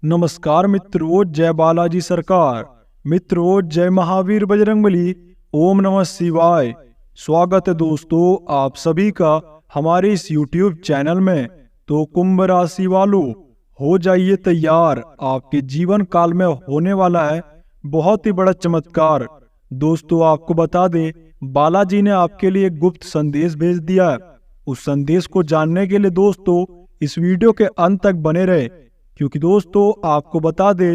नमस्कार मित्रों, जय बालाजी सरकार। मित्रों, जय महावीर बजरंगबली। ओम नमः शिवाय। स्वागत है दोस्तों आप सभी का हमारे इस YouTube चैनल में। तो कुंभ राशि वालों, हो जाइए तैयार, आपके जीवन काल में होने वाला है बहुत ही बड़ा चमत्कार। दोस्तों आपको बता दें, बालाजी ने आपके लिए एक गुप्त संदेश भेज दिया है। उस संदेश को जानने के लिए दोस्तों इस वीडियो के अंत तक बने रहे, क्योंकि दोस्तों आपको बता दे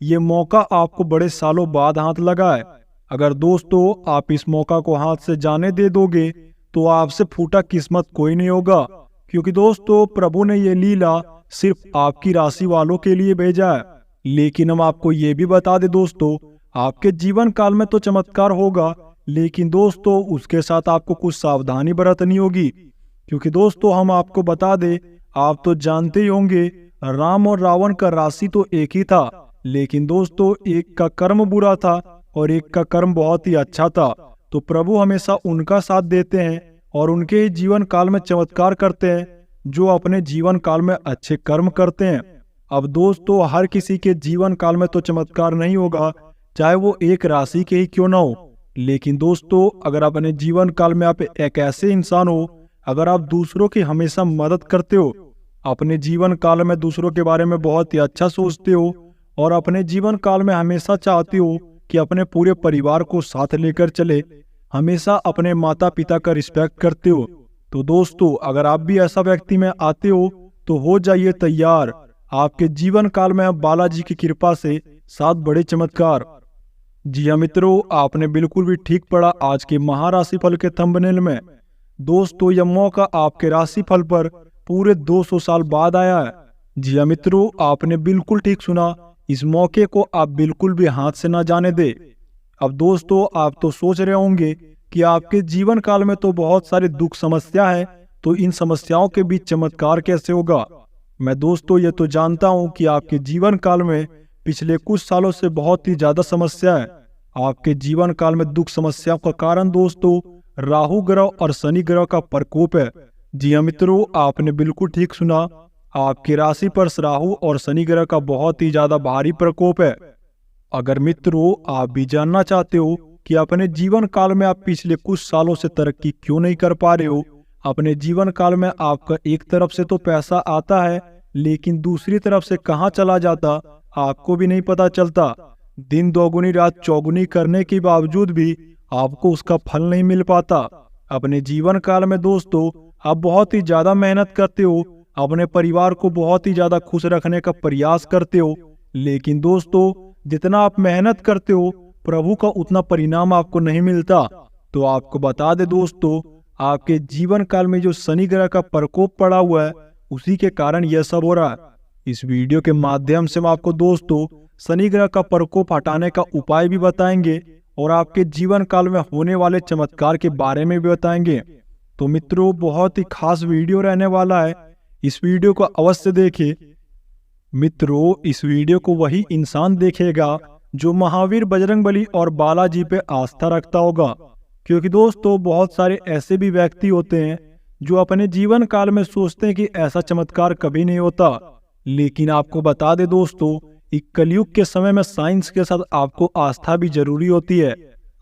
ये मौका आपको बड़े सालों बाद हाथ लगा है। अगर दोस्तों आप इस मौका को हाथ से जाने दे दोगे तो आपसे फूटा किस्मत कोई नहीं होगा, क्योंकि दोस्तों प्रभु ने ये लीला सिर्फ आपकी राशि वालों के लिए भेजा है। लेकिन हम आपको ये भी बता दे दोस्तों, आपके जीवन काल में तो चमत्कार होगा, लेकिन दोस्तों उसके साथ आपको कुछ सावधानी बरतनी होगी, क्योंकि दोस्तों हम आपको बता दे, आप तो जानते ही होंगे राम और रावण का राशि तो एक ही था, लेकिन दोस्तों एक का कर्म बुरा था और एक का कर्म बहुत ही अच्छा था। तो प्रभु हमेशा उनका साथ देते हैं और उनके ही जीवन काल में चमत्कार करते हैं जो अपने जीवन काल में अच्छे कर्म करते हैं। अब दोस्तों हर किसी के जीवन काल में तो चमत्कार नहीं होगा, चाहे वो एक राशि के ही क्यों ना हो। लेकिन दोस्तों अगर अपने जीवन काल में आप एक ऐसे इंसान हो, अगर आप दूसरों की हमेशा मदद करते हो, अपने जीवन काल में दूसरों के बारे में बहुत ही अच्छा सोचते हो और अपने जीवन काल में हमेशा चाहते हो कि अपने पूरे परिवार को साथ लेकर चले, हमेशा अपने माता पिता का रिस्पेक्ट करते हो, तो दोस्तों अगर आप भी ऐसा व्यक्ति में आते हो तो हो जाइए तैयार, आपके जीवन काल में बालाजी की कृपा से 7 बड़े चमत्कार। जी हाँ मित्रों, आपने बिल्कुल भी ठीक पढ़ा आज के महाराशि फल के थंबनेल में। दोस्तों यह मौका आपके राशि फल पर पूरे 200 साल बाद आया है। जी हाँ मित्रों, आपने बिल्कुल ठीक सुना, इस मौके को आप बिल्कुल भी हाथ से ना जाने दे। अब दोस्तों आप तो सोच रहे होंगे कि आपके जीवन काल में तो बहुत सारे दुख समस्या है, तो इन समस्याओं के बीच चमत्कार कैसे होगा। मैं दोस्तों ये तो जानता हूँ कि आपके जीवन काल में पिछले कुछ सालों से बहुत ही ज्यादा समस्या है। आपके जीवन काल में दुख समस्याओं का कारण दोस्तों राहु ग्रह और शनि ग्रह का प्रकोप है। जी हाँ मित्रों, आपने बिल्कुल ठीक सुना, आपकी राशि पर राहु और शनि ग्रह का बहुत ही ज्यादा भारी प्रकोप है। अगर मित्रों आप भी जानना चाहते हो कि अपने जीवन काल में आप पिछले कुछ सालों से तरक्की क्यों नहीं कर पा रहे हो, अपने जीवन काल में आपका एक तरफ से तो पैसा आता है, लेकिन दूसरी तरफ से कहाँ चला जाता आपको भी नहीं पता चलता। दिन दोगुनी रात चौगुनी करने के बावजूद भी आपको उसका फल नहीं मिल पाता। अपने जीवन काल में दोस्तों आप बहुत ही ज्यादा मेहनत करते हो, अपने परिवार को बहुत ही ज्यादा खुश रखने का प्रयास करते हो, लेकिन दोस्तों जितना आप मेहनत करते हो प्रभु का उतना परिणाम आपको नहीं मिलता। तो आपको बता दे दोस्तों, आपके जीवन काल में जो शनि ग्रह का प्रकोप पड़ा हुआ है उसी के कारण यह सब हो रहा है। इस वीडियो के माध्यम से हम आपको दोस्तों शनि ग्रह का प्रकोप हटाने का उपाय भी बताएंगे और आपके जीवन काल में होने वाले चमत्कार के बारे में भी बताएंगे। तो मित्रों बहुत ही खास वीडियो रहने वाला है, इस वीडियो को अवश्य देखें। मित्रों इस वीडियो को वही इंसान देखेगा जो महावीर बजरंगबली और बालाजी पे आस्था रखता होगा, क्योंकि दोस्तों बहुत सारे ऐसे भी व्यक्ति होते हैं जो अपने जीवन काल में सोचते हैं कि ऐसा चमत्कार कभी नहीं होता। लेकिन आपको बता दे दोस्तों, इस कलयुग के समय में साइंस के साथ आपको आस्था भी जरूरी होती है।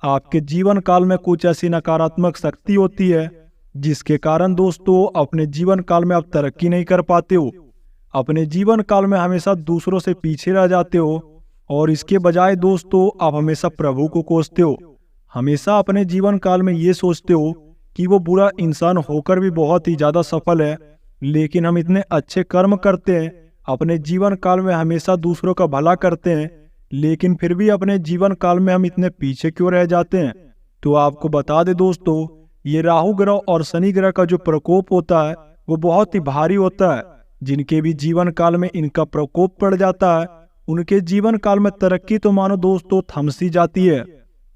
आपके जीवन काल में कुछ ऐसी नकारात्मक शक्ति होती है जिसके कारण दोस्तों अपने जीवन काल में आप तरक्की नहीं कर पाते हो, अपने जीवन काल में हमेशा दूसरों से पीछे रह जाते हो और इसके बजाय दोस्तों आप हमेशा प्रभु को कोसते हो। हमेशा अपने जीवन काल में ये सोचते हो कि वो बुरा इंसान होकर भी बहुत ही ज्यादा सफल है, लेकिन हम इतने अच्छे कर्म करते हैं, अपने जीवन काल में हमेशा दूसरों का भला करते हैं, लेकिन फिर भी अपने जीवन काल में हम इतने पीछे क्यों रह जाते हैं। तो आपको बता दे दोस्तों, ये राहु ग्रह और शनि ग्रह का जो प्रकोप होता है वो बहुत ही भारी होता है। जिनके भी जीवन काल में इनका प्रकोप पड़ जाता है उनके जीवन काल में तरक्की तो मानो दोस्तों थम सी जाती है।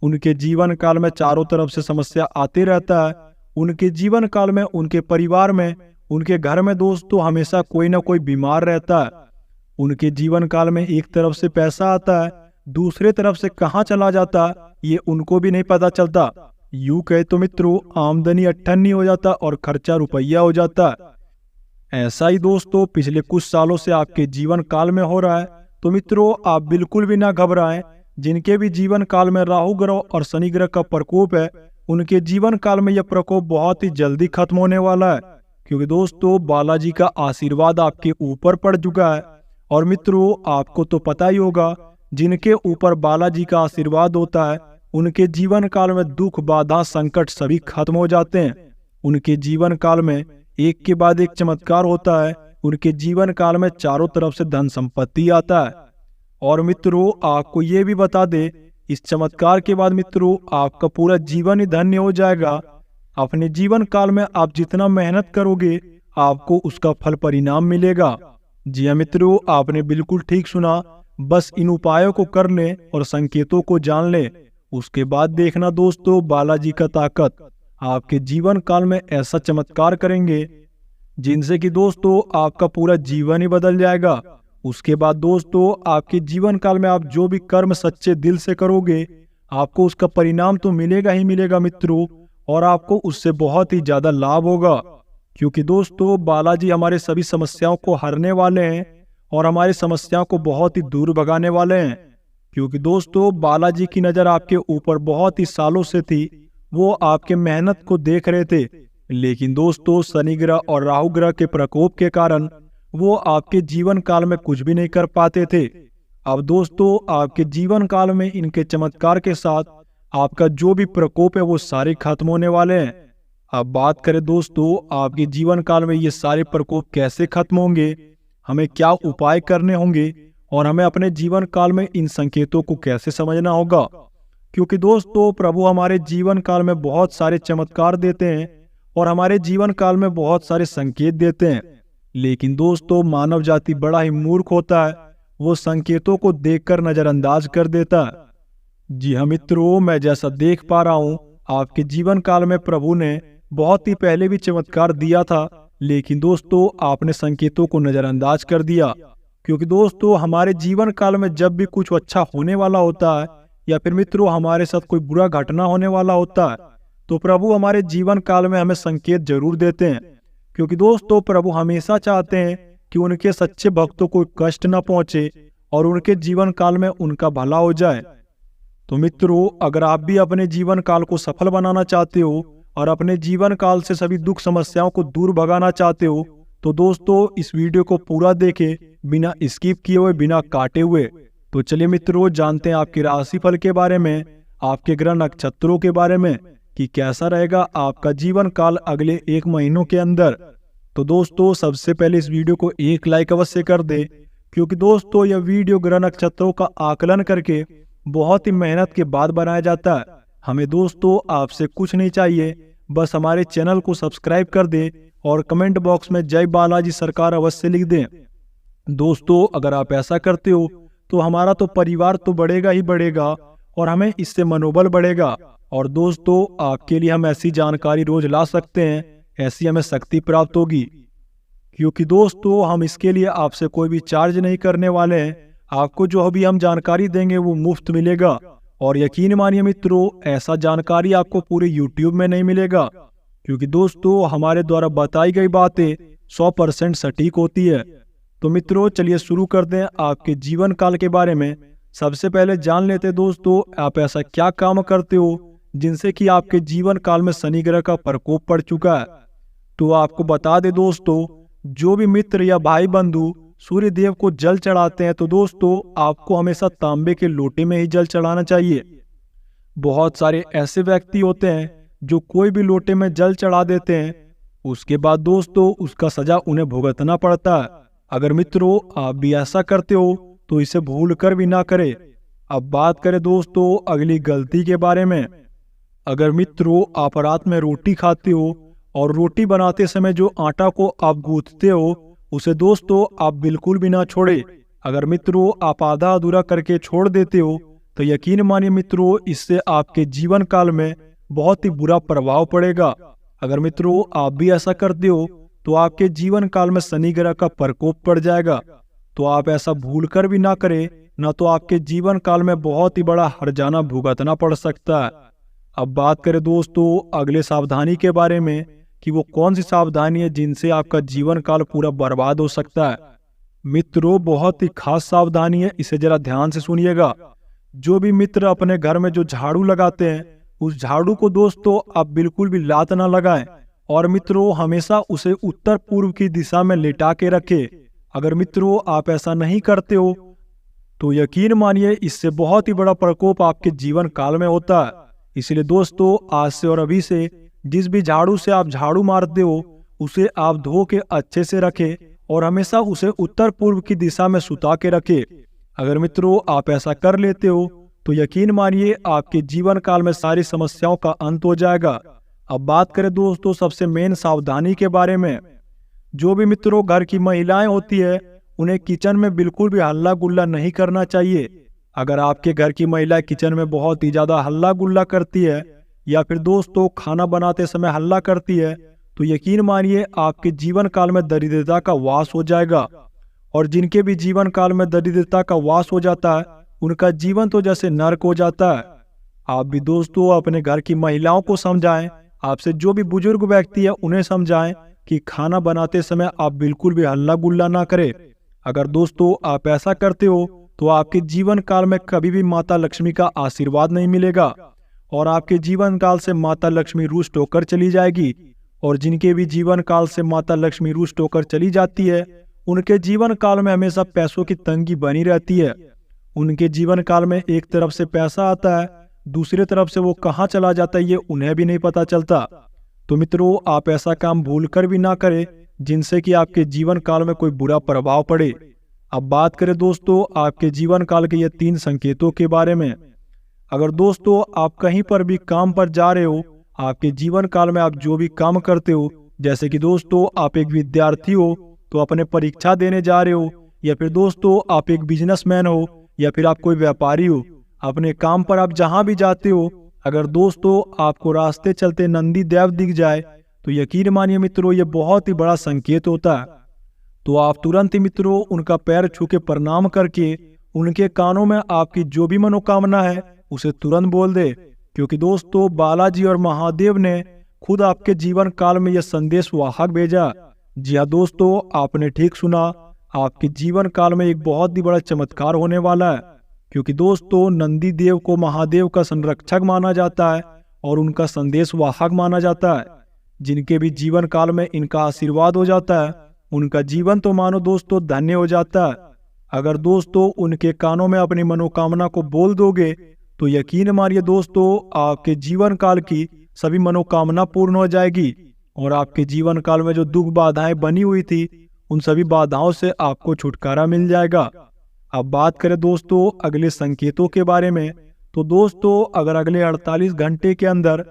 उनके जीवन काल में चारों तरफ से समस्या आते रहता है। उनके जीवन काल में उनके परिवार में उनके घर में दोस्तों हमेशा कोई ना कोई बीमार रहता है। उनके जीवन काल में एक तरफ से पैसा आता है, दूसरे तरफ से कहाँ चला जाता है ये उनको भी नहीं पता चलता। यूं कहे तो मित्रों आमदनी अट्ठन्नी हो जाता और खर्चा रुपया हो जाता। ऐसा ही दोस्तों पिछले कुछ सालों से आपके जीवन काल में हो रहा है। तो मित्रों आप बिल्कुल भी ना घबराएं। जिनके भी जीवन काल में राहु ग्रह और शनि ग्रह का प्रकोप है, उनके जीवन काल में यह प्रकोप बहुत ही जल्दी खत्म होने वाला है, क्योंकि दोस्तों बालाजी का आशीर्वाद आपके ऊपर पड़ चुका है। और मित्रों आपको तो पता ही होगा, जिनके ऊपर बालाजी का आशीर्वाद होता है उनके जीवन काल में दुख बाधा संकट सभी खत्म हो जाते हैं। उनके जीवन काल में एक के बाद एक चमत्कार होता है। उनके जीवन काल में चारों तरफ से धन संपत्ति आता है। और मित्रों आपको ये भी बता दे, इस चमत्कार के बाद मित्रों आपका पूरा जीवन ही धन्य हो जाएगा। अपने जीवन काल में आप जितना मेहनत करोगे आपको उसका फल परिणाम मिलेगा। जी हाँ मित्रों, आपने बिल्कुल ठीक सुना। बस इन उपायों को कर ले और संकेतों को जान ले, उसके बाद देखना दोस्तों बालाजी का ताकत आपके जीवन काल में ऐसा चमत्कार करेंगे जिनसे कि दोस्तों आपका पूरा जीवन ही बदल जाएगा। उसके बाद दोस्तों आपके जीवन काल में आप जो भी कर्म सच्चे दिल से करोगे आपको उसका परिणाम तो मिलेगा ही मिलेगा मित्रों, और आपको उससे बहुत ही ज्यादा लाभ होगा। क्योंकि दोस्तों बालाजी हमारे सभी समस्याओं को हरने वाले हैं और हमारी समस्याओं को बहुत ही दूर भगाने वाले हैं। क्योंकि दोस्तों बालाजी की नजर आपके ऊपर बहुत ही सालों से थी, वो आपके मेहनत को देख रहे थे। लेकिन दोस्तों शनि ग्रह और राहु ग्रह के प्रकोप के कारण वो आपके जीवन काल में कुछ भी नहीं कर पाते थे। अब दोस्तों आपके जीवन काल में इनके चमत्कार के साथ आपका जो भी प्रकोप है वो सारे खत्म होने वाले हैं। अब बात करें दोस्तों आपके जीवन काल में ये सारे प्रकोप कैसे खत्म होंगे, हमें क्या उपाय करने होंगे और हमें अपने जीवन काल में इन संकेतों को कैसे समझना होगा। क्योंकि दोस्तों प्रभु हमारे जीवन काल में बहुत सारे चमत्कार देते हैं और हमारे जीवन काल में बहुत सारे संकेत देते हैं। लेकिन दोस्तों मानव जाति बड़ा ही मूर्ख होता है, वो संकेतों को देखकर नजरअंदाज कर देता है। जी हाँ मित्रों, मैं जैसा देख पा रहा हूँ आपके जीवन काल में प्रभु ने बहुत ही पहले भी चमत्कार दिया था, लेकिन दोस्तों आपने संकेतों को नजरअंदाज कर दिया। क्योंकि दोस्तों हमारे जीवन काल में जब भी कुछ अच्छा होने वाला होता है या फिर मित्रों हमारे साथ कोई बुरा घटना होने वाला होता है तो प्रभु हमारे जीवन काल में हमें संकेत जरूर देते हैं। क्योंकि दोस्तों प्रभु हमेशा चाहते हैं कि उनके सच्चे भक्तों को कष्ट न पहुंचे और उनके जीवन काल में उनका भला हो जाए। तो मित्रों अगर आप भी अपने जीवन काल को सफल बनाना चाहते हो और अपने जीवन काल से सभी दुख समस्याओं को दूर भगाना चाहते हो तो दोस्तों इस वीडियो को पूरा देखें, बिना स्किप किए हुए, बिना काटे हुए। तो चलिए मित्रों जानते हैं आपके राशिफल के बारे में, आपके ग्रह नक्षत्रों के बारे में कि कैसा रहेगा आपका जीवन काल अगले 1 महीनों के अंदर। तो दोस्तों सबसे पहले इस वीडियो को एक लाइक अवश्य कर दे, क्योंकि दोस्तों यह वीडियो ग्रह नक्षत्रों का आकलन करके बहुत ही मेहनत के बाद बनाया जाता है। हमें दोस्तों आपसे कुछ नहीं चाहिए, बस हमारे चैनल को सब्सक्राइब कर दें और कमेंट बॉक्स में जय बालाजी सरकार अवश्य लिख दें। दोस्तों अगर आप ऐसा करते हो तो हमारा तो परिवार तो बढ़ेगा ही बढ़ेगा और हमें इससे मनोबल बढ़ेगा। और दोस्तों आपके लिए हम ऐसी जानकारी रोज ला सकते हैं, ऐसी हमें शक्ति प्राप्त होगी। क्योंकि दोस्तों हम इसके लिए आपसे कोई भी चार्ज नहीं करने वाले हैं, आपको जो अभी हम जानकारी देंगे वो मुफ्त मिलेगा। और यकीन मानिए मित्रों ऐसा जानकारी आपको पूरे YouTube में नहीं मिलेगा, क्योंकि दोस्तों हमारे द्वारा बताई गई बातें 100% सटीक होती है। तो मित्रों चलिए शुरू करते हैं आपके जीवन काल के बारे में। सबसे पहले जान लेते हैं दोस्तों आप ऐसा क्या काम करते हो जिनसे कि आपके जीवन काल में शनि ग्रह का प्रकोप पड़ चुका है। तो आपको बता दे दोस्तों, जो भी मित्र या भाई बंधु सूर्य देव को जल चढ़ाते हैं तो दोस्तों आपको हमेशा तांबे के लोटे में ही जल चढ़ाना चाहिए। बहुत सारे ऐसे व्यक्ति होते हैं जो कोई भी लोटे में जल चढ़ा देते हैं, उसके बाद दोस्तों उसका सजा उन्हें भुगतना पड़ता है। अगर मित्रों आप भी ऐसा करते हो तो इसे भूल कर भी ना करें। अब बात करें दोस्तों अगली गलती के बारे में। अगर मित्रों आप रात में रोटी खाते हो और रोटी बनाते समय जो आटा को आप गूंथते हो उसे दोस्तों आप बिल्कुल भी ना छोड़े। अगर मित्रों आप आधा अधूरा करके छोड़ देते हो तो यकीन मानिए मित्रों इससे आपके जीवन काल में बहुत ही बुरा प्रभाव पड़ेगा। अगर मित्रों आप भी ऐसा करते हो तो आपके जीवन काल में शनि ग्रह का प्रकोप पड़ जाएगा। तो आप ऐसा भूल कर भी ना करें, न तो आपके जीवन काल में बहुत ही बड़ा हर्जाना भुगतना पड़ सकता है। अब बात करें दोस्तों अगले सावधानी के बारे में कि वो कौन सी सावधानी है जिनसे आपका जीवन काल पूरा बर्बाद हो सकता है। मित्रों, बहुत ही खास सावधानी है, इसे जरा ध्यान से सुनिएगा। जो भी मित्र अपने घर में जो झाड़ू लगाते हैं, उस झाड़ू को दोस्तों आप बिल्कुल भी लात ना लगाएं। और मित्रों, हमेशा उसे उत्तर पूर्व की दिशा में लेटा के रखें। अगर मित्रों आप ऐसा नहीं करते हो तो यकीन मानिए इससे बहुत ही बड़ा प्रकोप आपके जीवन काल में होता है। इसलिए दोस्तों, आज से और अभी से जिस भी झाड़ू से आप झाड़ू मारते हो उसे आप धो के अच्छे से रखें और हमेशा उसे उत्तर पूर्व की दिशा में सुता के रखें। अगर मित्रों आप ऐसा कर लेते हो तो यकीन मानिए आपके जीवन काल में सारी समस्याओं का अंत हो जाएगा। अब बात करें दोस्तों सबसे मेन सावधानी के बारे में। जो भी मित्रों घर की महिलाएं होती है, उन्हें किचन में बिल्कुल भी हल्ला गुल्ला नहीं करना चाहिए। अगर आपके घर की महिला किचन में बहुत ही ज्यादा हल्ला गुल्ला करती है या फिर दोस्तों खाना बनाते समय हल्ला करती है, तो यकीन मानिए आपके जीवन काल में दरिद्रता का वास हो जाएगा। और जिनके भी जीवन काल में दरिद्रता का वास हो जाता है, उनका जीवन तो जैसे नर्क हो जाता है। आप भी दोस्तों अपने घर की महिलाओं को समझाएं, आपसे जो भी बुजुर्ग व्यक्ति है उन्हें समझाएं कि खाना बनाते समय आप बिल्कुल भी हल्ला गुल्ला ना करें। अगर दोस्तों आप ऐसा करते हो तो आपके जीवन काल में कभी भी माता लक्ष्मी का आशीर्वाद नहीं मिलेगा और आपके जीवन काल से माता लक्ष्मी रुष्ट होकर चली जाएगी। और जिनके भी जीवन काल से माता लक्ष्मी रुष्ट होकर चली जाती है, उनके जीवन काल में हमेशा पैसों की तंगी बनी रहती है। उनके जीवन काल में एक तरफ से पैसा आता है, दूसरी तरफ से वो कहाँ चला जाता है ये उन्हें भी नहीं पता चलता। तो मित्रों आप ऐसा काम भूलकर भी ना करें जिनसे कि आपके जीवन काल में कोई बुरा प्रभाव पड़े। अब बात करें दोस्तों आपके जीवन काल के ये 3 संकेतों के बारे में। अगर दोस्तों आप कहीं पर भी काम पर जा रहे हो, आपके जीवन काल में आप जो भी काम करते हो, जैसे कि दोस्तों आप एक विद्यार्थी हो तो अपने परीक्षा देने जा रहे हो, या फिर दोस्तों आप एक बिजनेसमैन हो, या फिर आप कोई व्यापारी हो, अपने काम पर आप जहां भी जाते हो, अगर दोस्तों आपको रास्ते चलते नंदी देव दिख जाए तो यकीन मानिए मित्रों ये बहुत ही बड़ा संकेत होता है। तो आप तुरंत ही मित्रों उनका पैर छू के प्रणाम करके उनके कानों में आपकी जो भी मनोकामना है उसे तुरंत बोल दे, क्योंकि दोस्तों बालाजी और महादेव ने खुद आपके जीवन काल में यह संदेश वाहक भेजा। जी हाँ दोस्तों, आपने ठीक सुना, आपके जीवन काल में एक बहुत ही बड़ा चमत्कार होने वाला है। क्योंकि दोस्तों नंदी देव को महादेव का संरक्षक माना जाता है और उनका संदेश वाहक माना जाता है। जिनके भी जीवन काल में इनका आशीर्वाद हो जाता है, उनका जीवन तो मानो दोस्तों धन्य हो जाता है। अगर दोस्तों उनके कानों में अपनी मनोकामना को बोल दोगे तो यकीन मानिए दोस्तों आपके जीवन काल की सभी मनोकामना पूर्ण हो जाएगी और आपके जीवन काल में जो दुख बाधाएं बनी हुई थी उन सभी बाधाओं से आपको छुटकारा मिल जाएगा। अब बात करें दोस्तों अगले संकेतों के बारे में, तो दोस्तों अगर अगले 48 घंटे के अंदर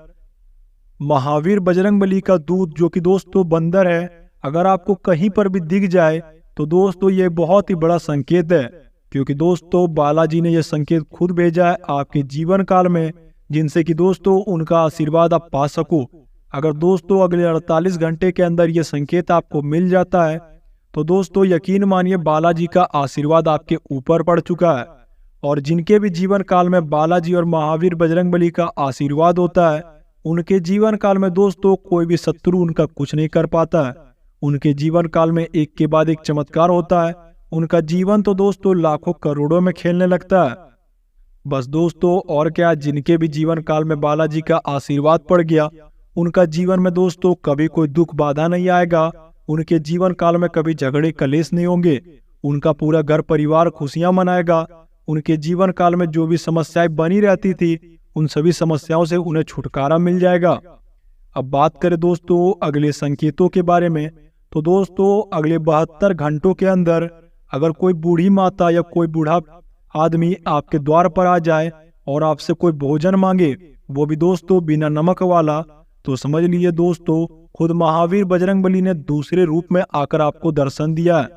महावीर बजरंगबली का दूत जो कि दोस्तों बंदर है, अगर आपको कहीं पर भी दिख जाए तो दोस्तों ये बहुत ही बड़ा संकेत है। क्योंकि दोस्तों बालाजी ने यह संकेत खुद भेजा है आपके जीवन काल में, जिनसे कि दोस्तों उनका आशीर्वाद आप पा सको। अगर दोस्तों अगले 48 घंटे के अंदर यह संकेत आपको मिल जाता है तो दोस्तों यकीन मानिए बालाजी का आशीर्वाद आपके ऊपर पड़ चुका है। और जिनके भी जीवन काल में बालाजी और महावीर बजरंगबली का आशीर्वाद होता है, उनके जीवन काल में दोस्तों कोई भी शत्रु उनका कुछ नहीं कर पाता है। उनके जीवन काल में एक के बाद एक चमत्कार होता है। उनका जीवन तो दोस्तों लाखों करोड़ों में खेलने लगता है। बस दोस्तों और क्या, जिनके भी जीवन काल में बालाजी का आशीर्वाद पड़ गया, उनका जीवन में दोस्तों कभी कोई दुख बाधा नहीं आएगा। उनके जीवन काल में कभी झगड़े कलेश नहीं होंगे। उनका पूरा घर परिवार खुशियां मनाएगा। उनके जीवन काल में जो भी समस्याएं बनी रहती थी, उन सभी समस्याओं से उन्हें छुटकारा मिल जाएगा। अब बात करें दोस्तों अगले संकेतों के बारे में, तो दोस्तों अगले 72 घंटों के अंदर अगर कोई बूढ़ी माता या कोई बूढ़ा आदमी आपके द्वार पर आ जाए और आपसे कोई भोजन मांगे, वो भी दोस्तों बिना नमक वाला, तो समझ लीजिए दोस्तों खुद महावीर बजरंगबली ने दूसरे रूप में आकर आपको दर्शन दिया है।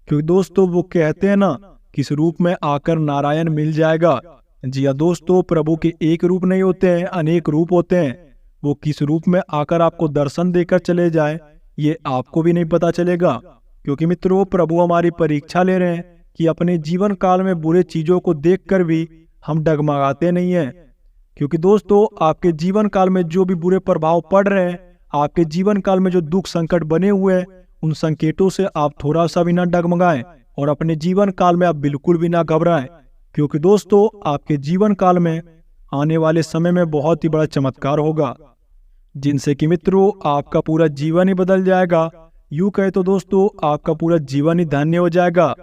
क्योंकि दोस्तों वो कहते हैं ना, किस रूप में आकर नारायण मिल जाएगा। जी हाँ दोस्तों, प्रभु के एक रूप नहीं होते हैं, अनेक रूप होते हैं। वो किस रूप में आकर आपको दर्शन देकर चले जाए ये आपको भी नहीं पता चलेगा। क्योंकि मित्रों प्रभु हमारी परीक्षा ले रहे हैं कि अपने जीवन काल में बुरे चीजों को देखकर भी हम डगमगाते नहीं हैं। क्योंकि दोस्तों आपके जीवन काल में जो भी बुरे प्रभाव पड़ रहे हैं, आपके जीवन काल में जो दुख संकट बने हुए हैं, उन संकेतों से आप थोड़ा सा भी न डगमगाएं। और अपने जीवन काल में आप बिल्कुल भी ना घबराएं, क्योंकि दोस्तों आपके जीवन काल में आने वाले समय में बहुत ही बड़ा चमत्कार होगा, जिनसे कि मित्रों आपका पूरा जीवन ही बदल जाएगा। यूं कहे तो दोस्तों आपका पूरा जीवन ही धन्य हो जाएगा।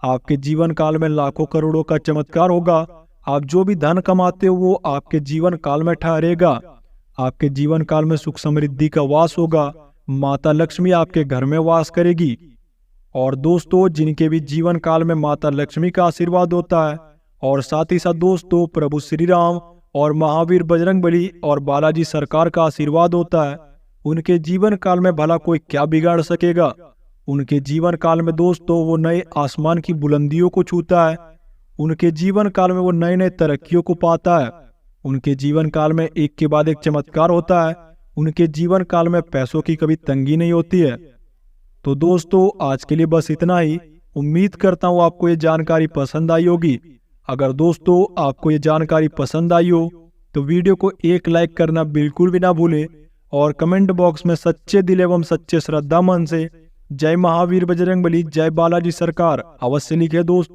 आपके जीवन काल में लाखों करोड़ों का चमत्कार होगा। आप जो भी धन कमाते हो वो आपके जीवन काल में ठहरेगा। आपके जीवन काल में सुख समृद्धि का वास होगा। माता लक्ष्मी आपके घर में वास करेगी। और दोस्तों जिनके भी जीवन काल में माता लक्ष्मी का आशीर्वाद होता है और साथ ही साथ दोस्तों प्रभु श्री राम और महावीर बजरंगबली और बालाजी सरकार का आशीर्वाद होता है, उनके जीवन काल में भला कोई क्या बिगाड़ सकेगा। उनके जीवन काल में दोस्तों वो नए आसमान की बुलंदियों को छूता है। उनके जीवन काल में वो नए नए तरक्कियों को पाता है। उनके जीवन काल में एक के बाद एक चमत्कार होता है। उनके जीवन काल में पैसों की कभी तंगी नहीं होती है। तो दोस्तों आज के लिए बस इतना ही। उम्मीद करता हूँ आपको ये जानकारी पसंद आई होगी। अगर दोस्तों आपको ये जानकारी पसंद आई हो तो वीडियो को एक लाइक करना बिल्कुल भी ना भूलें और कमेंट बॉक्स में सच्चे दिल एवं सच्चे श्रद्धा मन से जय महावीर बजरंगबली जय बालाजी सरकार अवश्य लिखे दोस्त।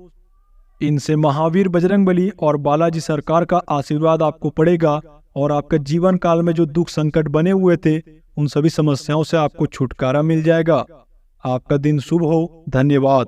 इनसे महावीर बजरंगबली और बालाजी सरकार का आशीर्वाद आपको पड़ेगा और आपके जीवन काल में जो दुख संकट बने हुए थे उन सभी समस्याओं से आपको छुटकारा मिल जाएगा। आपका दिन शुभ हो। धन्यवाद।